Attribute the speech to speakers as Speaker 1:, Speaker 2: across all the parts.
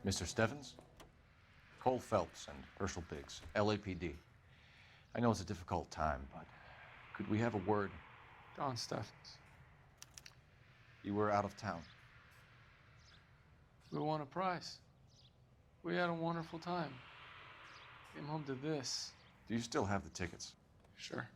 Speaker 1: Mr. Stevens? Cole Phelps and Herschel Biggs, LAPD. I know it's a difficult time, but could we have a word?
Speaker 2: John Stevens.
Speaker 1: You were out of town.
Speaker 2: We won a prize. We had a wonderful time. Came home to this.
Speaker 1: Do you still have the tickets?
Speaker 2: Sure.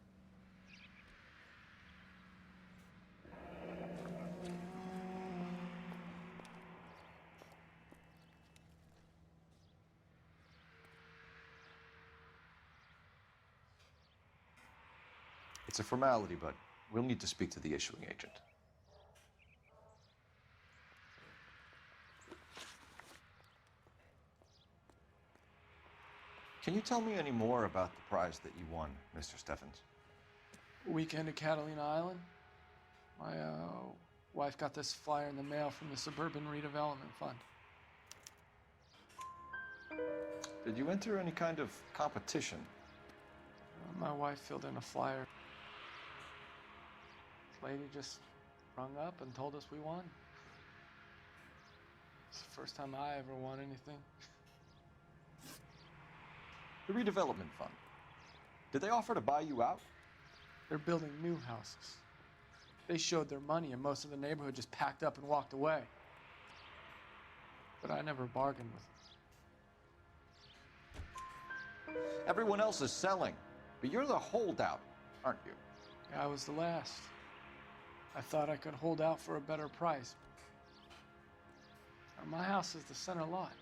Speaker 1: It's a formality, but we'll need to speak to the issuing agent. Can you tell me any more about the prize that you won, Mr. Stevens?
Speaker 2: Weekend at Catalina Island. My wife got this flyer in the mail from the Suburban Redevelopment Fund.
Speaker 1: Did you enter any kind of competition?
Speaker 2: My wife filled in a flyer. This lady just rung up and told us we won. It's the first time I ever won anything.
Speaker 1: The redevelopment fund. Did they offer to buy you out?
Speaker 2: They're building new houses. They showed their money and most of the neighborhood just packed up and walked away. But I never bargained with them.
Speaker 1: Everyone else is selling, but you're the holdout, aren't you?
Speaker 2: I was the last. I thought I could hold out for a better price. My house is the center lot.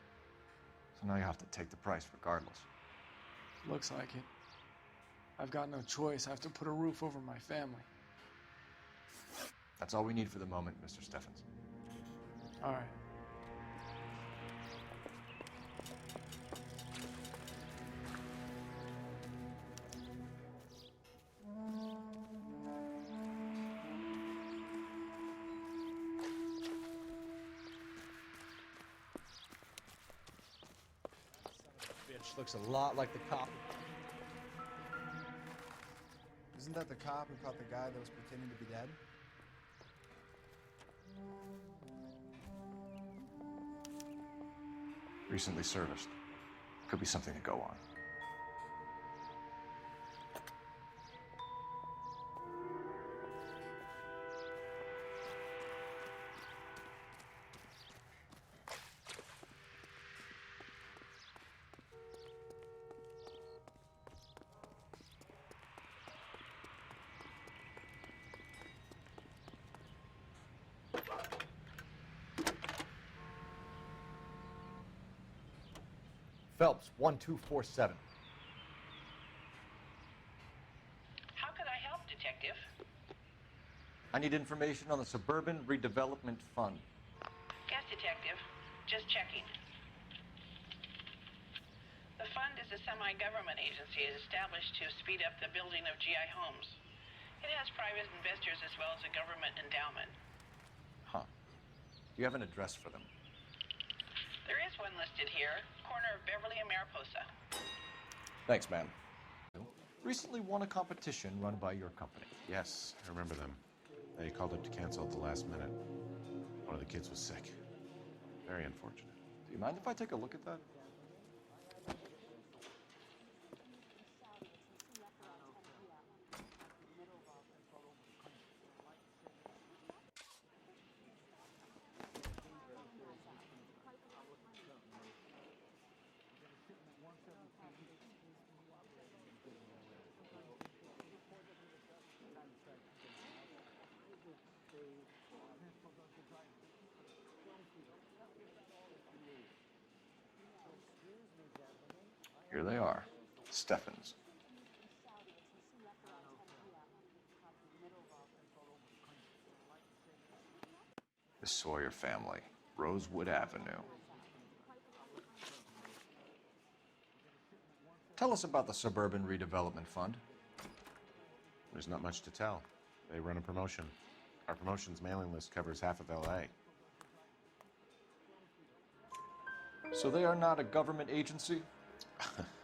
Speaker 1: So now you have to take the price regardless.
Speaker 2: Looks like it. I've got no choice. I have to put a roof over my family.
Speaker 1: That's all we need for the moment, Mr. Stevens.
Speaker 2: All right.
Speaker 3: Bitch looks a lot like the cop.
Speaker 4: Isn't that the cop who caught the guy that was pretending to be dead?
Speaker 1: Recently serviced. Could be something to go on.
Speaker 3: Phelps, 1247.
Speaker 5: How could I help, Detective?
Speaker 1: I need information on the Suburban Redevelopment Fund.
Speaker 5: Yes, Detective. Just checking. The fund is a semi-government agency established to speed up the building of GI homes. It has private investors as well as a government endowment.
Speaker 1: Huh. Do you have an address for them?
Speaker 5: There is one listed here, corner of Beverly and Mariposa.
Speaker 1: Thanks, man. Recently won a competition run by your company.
Speaker 6: Yes, I remember them. They called up to cancel at the last minute. One of the kids was sick. Very unfortunate.
Speaker 1: Do you mind if I take a look at that? Here they are, Steffens. The Sawyer family, Rosewood Avenue. Tell us about the Suburban Redevelopment Fund.
Speaker 6: There's not much to tell. They run a promotion. Our promotion's mailing list covers half of LA.
Speaker 1: So they are not a government agency?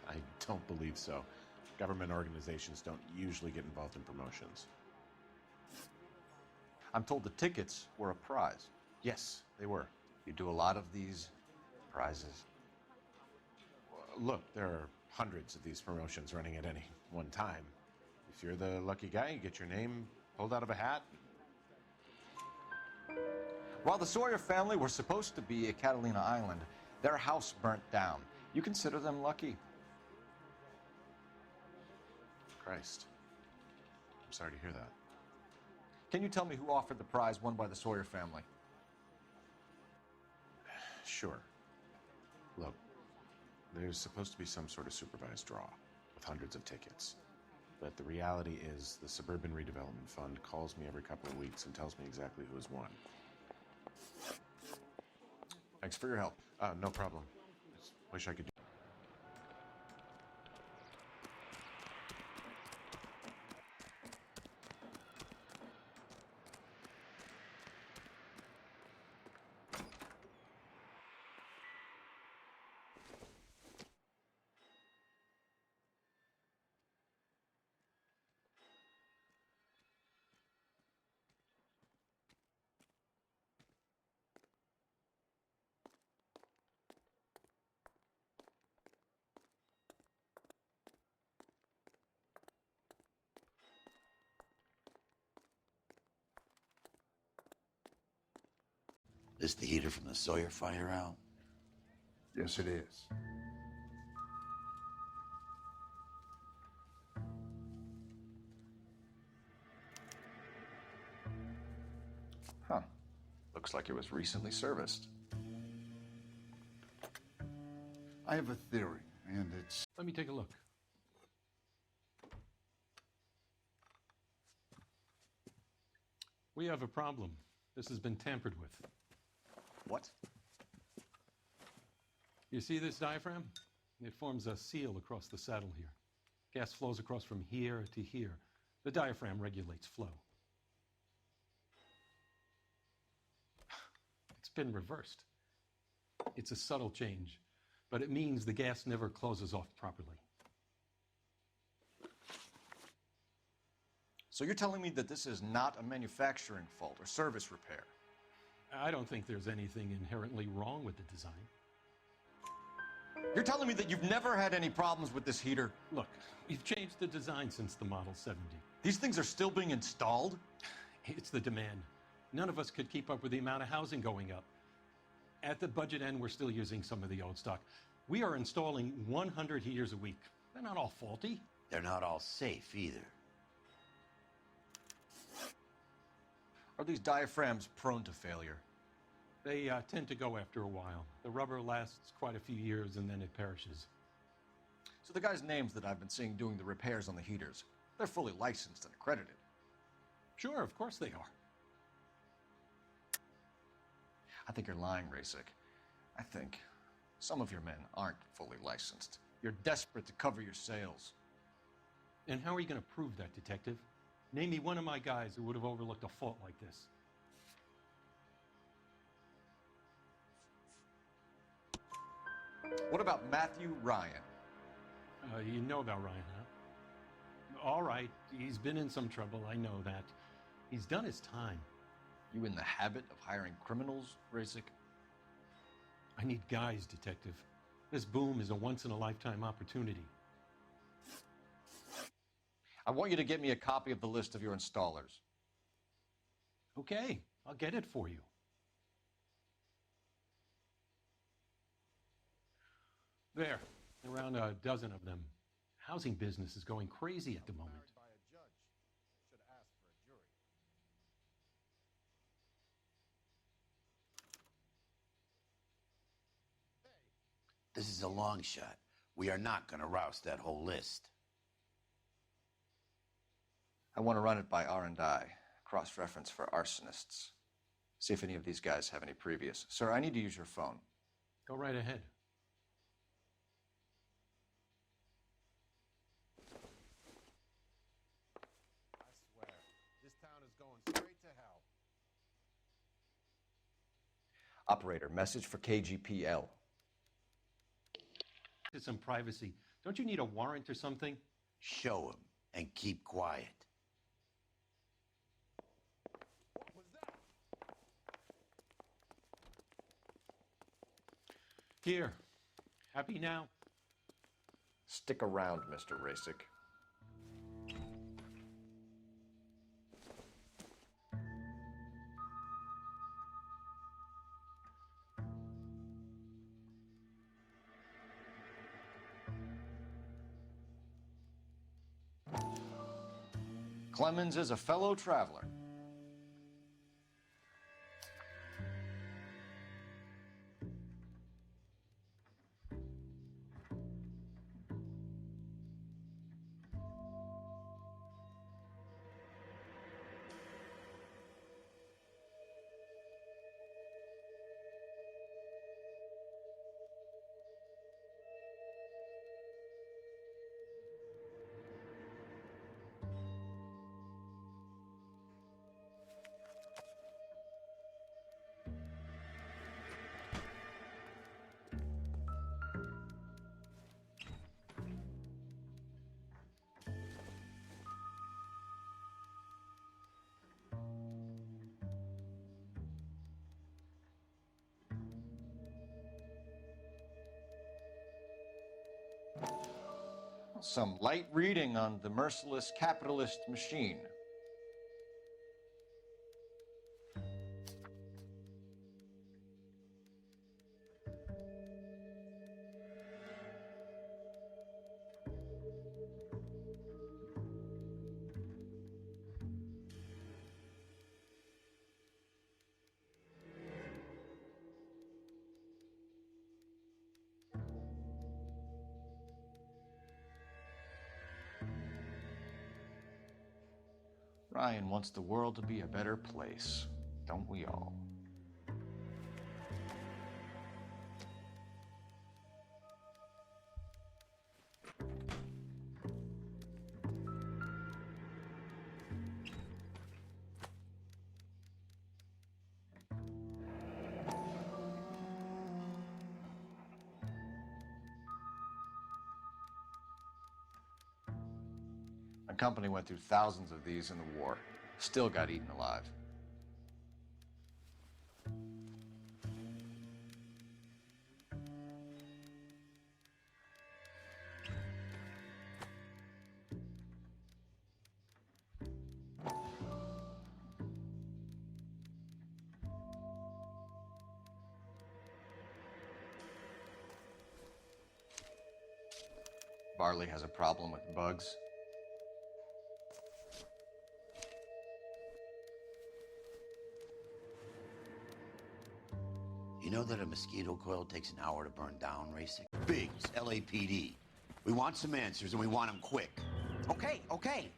Speaker 6: I don't believe so. Government organizations don't usually get involved in promotions.
Speaker 1: I'm told the tickets were a prize.
Speaker 6: Yes, they were.
Speaker 1: You do a lot of these prizes.
Speaker 6: Look, there are hundreds of these promotions running at any one time. If you're the lucky guy, you get your name pulled out of a hat.
Speaker 1: While the Sawyer family were supposed to be at Catalina Island, their house burnt down. You consider them lucky?
Speaker 6: Christ. I'm sorry to hear that.
Speaker 1: Can you tell me who offered the prize won by the Sawyer family?
Speaker 6: Sure. Look, there's supposed to be some sort of supervised draw with hundreds of tickets. But the reality is the Suburban Redevelopment Fund calls me every couple of weeks and tells me exactly who has won.
Speaker 1: Thanks for your help.
Speaker 6: No problem. Just wish I could do.
Speaker 7: This the heater from the Sawyer fire, Al?
Speaker 4: Yes, it is.
Speaker 1: Huh. Looks like it was recently serviced.
Speaker 4: I have a theory, and it's...
Speaker 8: Let me take a look. We have a problem. This has been tampered with.
Speaker 1: What?
Speaker 8: You see this diaphragm? It forms a seal across the saddle here. Gas flows across from here to here. The diaphragm regulates flow. It's been reversed. It's a subtle change, but it means the gas never closes off properly.
Speaker 1: So you're telling me that this is not a manufacturing fault or service repair?
Speaker 8: I don't think there's anything inherently wrong with the design.
Speaker 1: You're telling me that you've never had any problems with this heater?
Speaker 8: Look, we've changed the design since the Model 70.
Speaker 1: These things are still being installed?
Speaker 8: It's the demand. None of us could keep up with the amount of housing going up. At the budget end, we're still using some of the old stock. We are installing 100 heaters a week. They're not all faulty.
Speaker 7: They're not all safe either.
Speaker 1: Are these diaphragms prone to failure?
Speaker 8: They tend to go after a while. The rubber lasts quite a few years and then it perishes.
Speaker 1: So the guys' names that I've been seeing doing the repairs on the heaters, they're fully licensed and accredited.
Speaker 8: Sure, of course they are.
Speaker 1: I think you're lying, Rasik. I think some of your men aren't fully licensed. You're desperate to cover your sales.
Speaker 8: And how are you going to prove that, Detective? Name me one of my guys who would have overlooked a fault like this.
Speaker 1: What about Matthew Ryan?
Speaker 8: You know about Ryan, huh? All right, he's been in some trouble, I know that. He's done his time.
Speaker 1: You in the habit of hiring criminals, Rasik?
Speaker 8: I need guys, Detective. This boom is a once-in-a-lifetime opportunity.
Speaker 1: I want you to get me a copy of the list of your installers.
Speaker 8: Okay, I'll get it for you. There, around a dozen of them. Housing business is going crazy at the moment.
Speaker 3: By a judge. Should have asked for a jury.
Speaker 7: This is a long shot. We are not going to roust that whole list.
Speaker 1: I want to run it by R&I, cross-reference for arsonists. See if any of these guys have any previous. Sir, I need to use your phone.
Speaker 8: Go right ahead.
Speaker 6: I swear, this town is going straight to hell.
Speaker 1: Operator, message for KGPL.
Speaker 8: To some privacy. Don't you need a warrant or something?
Speaker 7: Show him and keep quiet.
Speaker 8: Here. Happy now?
Speaker 1: Stick around, Mr. Rasick. Clemens is a fellow traveler. Some light reading on the merciless capitalist machine. Ryan wants the world to be a better place, don't we all? My company went through thousands of these in the war. Still got eaten alive. Barley has a problem with bugs.
Speaker 7: You know that a mosquito coil takes an hour to burn down, Racing? Biggs, LAPD. We want some answers, and we want them quick.
Speaker 9: Okay, okay.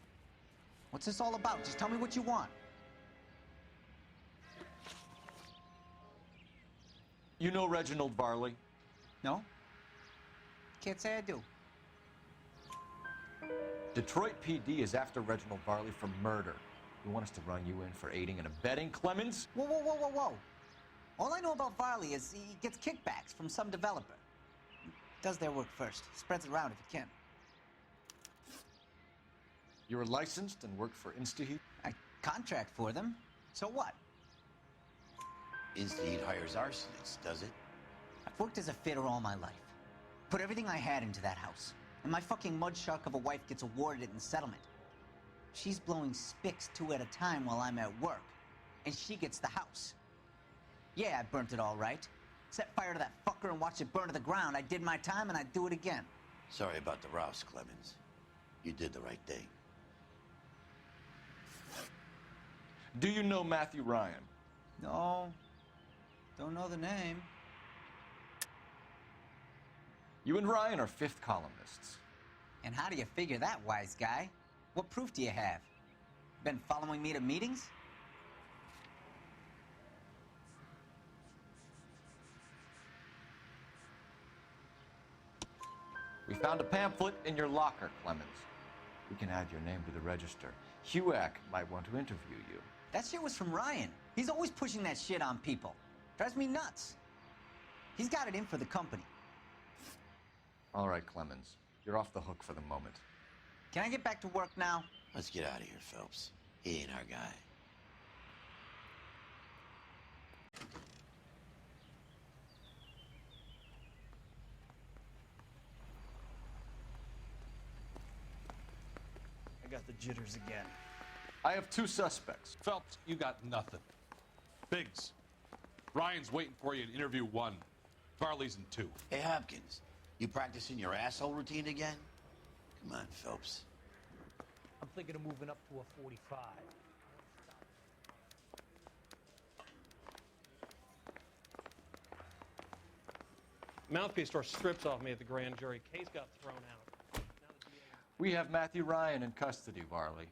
Speaker 9: What's this all about? Just tell me what you want.
Speaker 1: You know Reginald Barley?
Speaker 9: No? Can't say I do.
Speaker 1: Detroit PD is after Reginald Barley for murder. You want us to run you in for aiding and abetting, Clemens?
Speaker 9: Whoa, whoa, whoa, whoa, whoa. All I know about Varley is he gets kickbacks from some developer. Does their work first. Spreads it around if he can.
Speaker 1: You're licensed and work for InstaHeat?
Speaker 9: I contract for them. So what?
Speaker 7: InstaHeat hires arsonists, does it?
Speaker 9: I've worked as a fitter all my life. Put everything I had into that house. And my fucking mud shark of a wife gets awarded it in settlement. She's blowing spics 2 at a time while I'm at work. And she gets the house. Yeah, I burnt it all right. Set fire to that fucker and watched it burn to the ground. I did my time and I'd do it again.
Speaker 7: Sorry about the rouse, Clemens. You did the right thing.
Speaker 1: Do you know Matthew Ryan?
Speaker 9: No. Don't know the name.
Speaker 1: You and Ryan are fifth columnists.
Speaker 9: And how do you figure that, wise guy? What proof do you have? Been following me to meetings?
Speaker 1: We found a pamphlet in your locker, Clemens. We can add your name to the register. HUAC might want to interview you.
Speaker 9: That shit was from Ryan. He's always pushing that shit on people. Drives me nuts. He's got it in for the company.
Speaker 1: All right, Clemens. You're off the hook for the moment.
Speaker 9: Can I get back to work now?
Speaker 7: Let's get out of here, Phelps. He ain't our guy.
Speaker 10: the jitters again.
Speaker 1: I have 2 suspects.
Speaker 11: Phelps, you got nothing. Biggs, Ryan's waiting for you in interview 1. Varley's in 2.
Speaker 7: Hey, Hopkins, you practicing your asshole routine again? Come on, Phelps.
Speaker 12: I'm thinking of moving up to a 45.
Speaker 8: Mouthpiece store strips off me at the grand jury. Case got thrown out.
Speaker 1: We have Matthew Ryan in custody, Varley.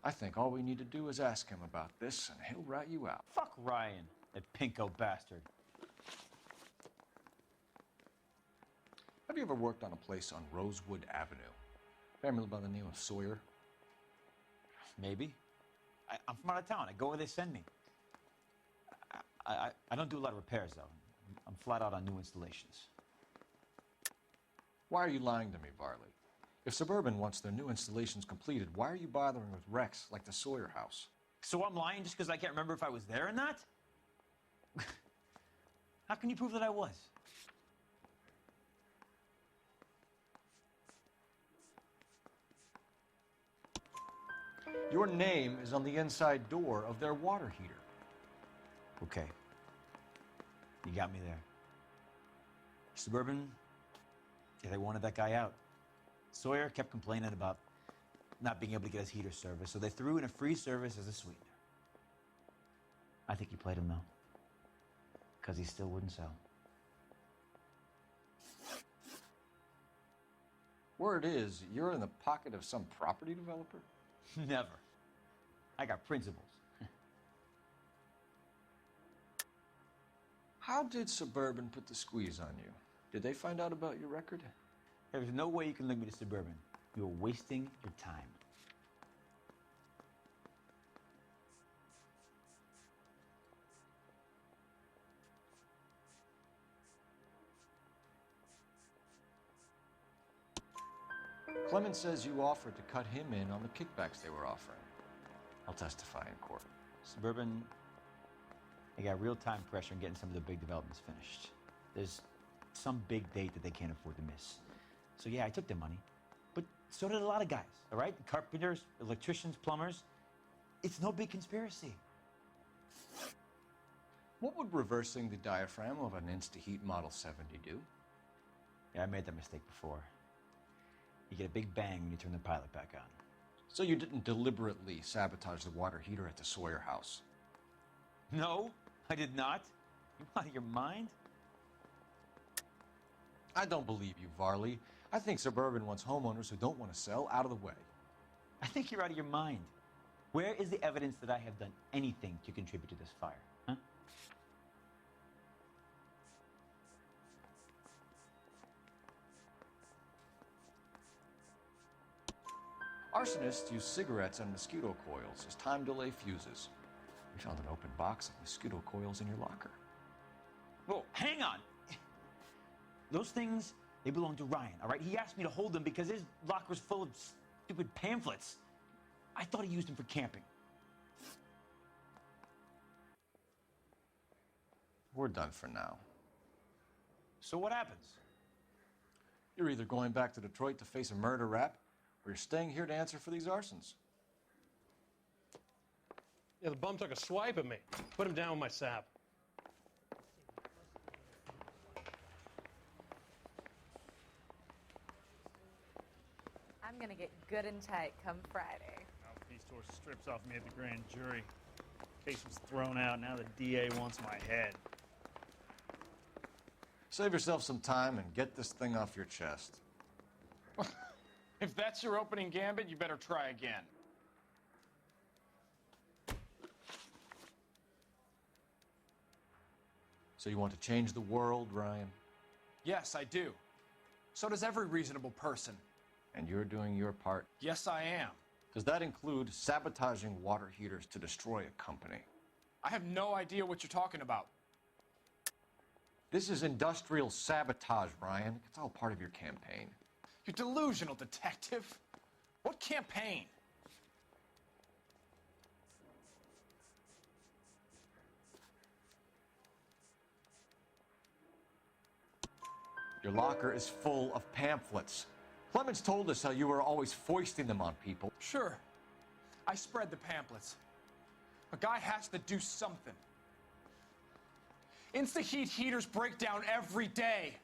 Speaker 1: I think all we need to do is ask him about this, and he'll rat you out.
Speaker 13: Fuck Ryan, that pinko bastard.
Speaker 1: Have you ever worked on a place on Rosewood Avenue? Family by the name of Sawyer?
Speaker 13: Maybe. I'm from out of town. I go where they send me. I don't do a lot of repairs, though. I'm flat out on new installations.
Speaker 1: Why are you lying to me, Varley? If Suburban wants their new installations completed, why are you bothering with wrecks like the Sawyer house?
Speaker 13: So I'm lying just because I can't remember if I was there or not? How can you prove that I was?
Speaker 1: Your name is on the inside door of their water heater.
Speaker 13: Okay. You got me there. Suburban, yeah, they wanted that guy out. Sawyer kept complaining about not being able to get his heater service, so they threw in a free service as a sweetener. I think he played him, though, because he still wouldn't sell.
Speaker 1: Word is, you're in the pocket of some property developer?
Speaker 13: Never. I got principles.
Speaker 1: How did Suburban put the squeeze on you? Did they find out about your record?
Speaker 13: There's no way you can link me to Suburban. You're wasting your time.
Speaker 1: Clemens says you offered to cut him in on the kickbacks they were offering. I'll testify in court.
Speaker 13: Suburban, they got real time pressure on getting some of the big developments finished. There's some big date that they can't afford to miss. So yeah, I took their money, but so did a lot of guys, all right? Carpenters, electricians, plumbers. It's no big conspiracy.
Speaker 1: What would reversing the diaphragm of an Insta-Heat Model 70 do?
Speaker 13: Yeah, I made that mistake before. You get a big bang when you turn the pilot back on.
Speaker 1: So you didn't deliberately sabotage the water heater at the Sawyer house?
Speaker 13: No, I did not. You out of your mind?
Speaker 1: I don't believe you, Varley. I think Suburban wants homeowners who don't want to sell out of the way.
Speaker 13: I think you're out of your mind. Where is the evidence that I have done anything to contribute to this fire, huh?
Speaker 1: Arsonists use cigarettes and mosquito coils as time delay fuses. We found an open box of mosquito coils in your locker.
Speaker 13: Whoa, hang on. Those things, they belong to Ryan, all right? He asked me to hold them because his locker's full of stupid pamphlets. I thought he used them for camping.
Speaker 1: We're done for now.
Speaker 13: So what happens?
Speaker 1: You're either going back to Detroit to face a murder rap, or you're staying here to answer for these arsons.
Speaker 8: Yeah, the bum took a swipe at me. Put him down with my sap.
Speaker 14: I'm gonna get good and tight come Friday.
Speaker 10: Mouthpiece store strips off me at the grand jury. Case was thrown out. Now the DA wants my head.
Speaker 1: Save yourself some time and get this thing off your chest.
Speaker 2: If that's your opening gambit, you better try again.
Speaker 1: So you want to change the world, Ryan?
Speaker 2: Yes, I do. So does every reasonable person.
Speaker 1: And you're doing your part?
Speaker 2: Yes, I am.
Speaker 1: Does that include sabotaging water heaters to destroy a company?
Speaker 2: I have no idea what you're talking about.
Speaker 1: This is industrial sabotage, Ryan. It's all part of your campaign.
Speaker 2: You're delusional, detective. What campaign?
Speaker 1: Your locker is full of pamphlets. Clemens told us how you were always foisting them on people.
Speaker 2: Sure. I spread the pamphlets. A guy has to do something. Insta-heat heaters break down every day.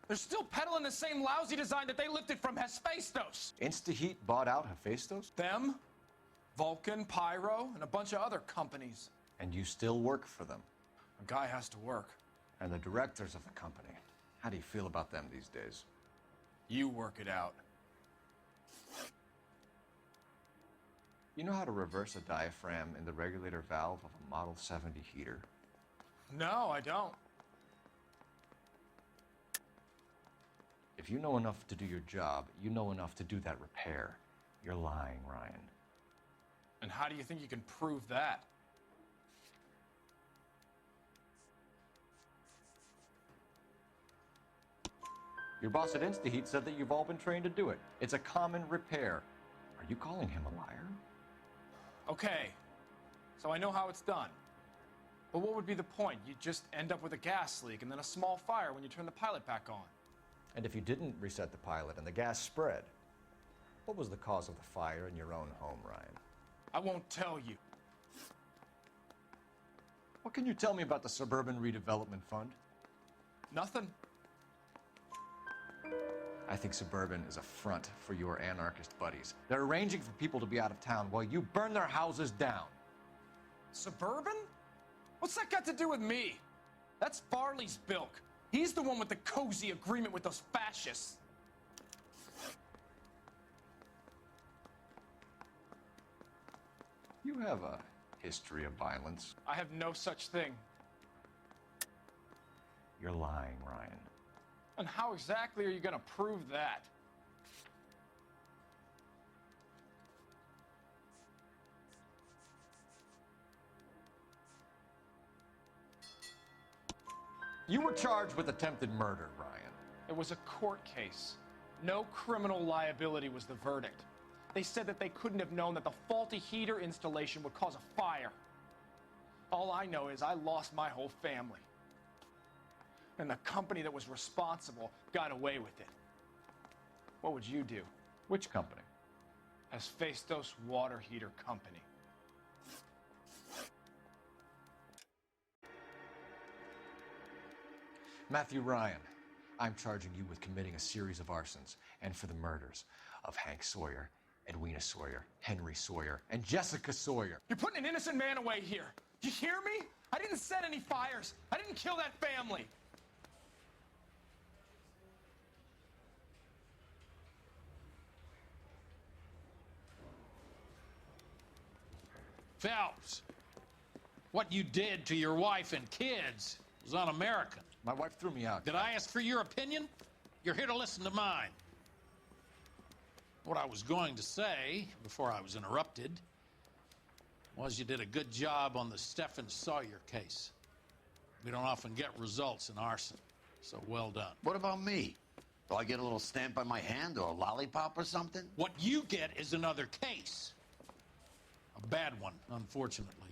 Speaker 2: They're still peddling the same lousy design that they lifted from Hephaestus.
Speaker 1: Insta-heat bought out Hephaestus?
Speaker 2: Them, Vulcan, Pyro, and a bunch of other companies.
Speaker 1: And you still work for them?
Speaker 2: A guy has to work.
Speaker 1: And the directors of the company, how do you feel about them these days?
Speaker 2: You work it out.
Speaker 1: You know how to reverse a diaphragm in the regulator valve of a Model 70 heater?
Speaker 2: No, I don't.
Speaker 1: If you know enough to do your job, you know enough to do that repair. You're lying, Ryan.
Speaker 2: And how do you think you can prove that?
Speaker 1: Your boss at InstaHeat said that you've all been trained to do it. It's a common repair. Are you calling him a liar?
Speaker 2: Okay, so I know how it's done. But what would be the point? You just end up with a gas leak and then a small fire when you turn the pilot back on.
Speaker 1: And if you didn't reset the pilot and the gas spread, what was the cause of the fire in your own home, Ryan?
Speaker 2: I won't tell you.
Speaker 1: What can you tell me about the Suburban Redevelopment Fund?
Speaker 2: Nothing.
Speaker 1: I think Suburban is a front for your anarchist buddies. They're arranging for people to be out of town while you burn their houses down.
Speaker 2: Suburban? What's that got to do with me? That's Farley's bilk. He's the one with the cozy agreement with those fascists.
Speaker 1: You have a history of violence.
Speaker 2: I have no such thing.
Speaker 1: You're lying, Ryan.
Speaker 2: And how exactly are you going to prove that?
Speaker 1: You were charged with attempted murder, Ryan.
Speaker 2: It was a court case. No criminal liability was the verdict. They said that they couldn't have known that the faulty heater installation would cause a fire. All I know is I lost my whole family. And the company that was responsible got away with it. What would you do?
Speaker 1: Which company?
Speaker 2: Hephaestus Water Heater Company.
Speaker 1: Matthew Ryan, I'm charging you with committing a series of arsons and for the murders of Hank Sawyer, Edwina Sawyer, Henry Sawyer, and Jessica Sawyer.
Speaker 2: You're putting an innocent man away here. You hear me? I didn't set any fires. I didn't kill that family.
Speaker 11: Phelps, what you did to your wife and kids was un-American.
Speaker 1: My wife threw me out.
Speaker 11: Did I ask for your opinion? You're here to listen to mine. What I was going to say, before I was interrupted, was you did a good job on the Stephen Sawyer case. We don't often get results in arson, so well done.
Speaker 7: What about me? Do I get a little stamp on my hand or a lollipop or something?
Speaker 11: What you get is another case. A bad one, unfortunately.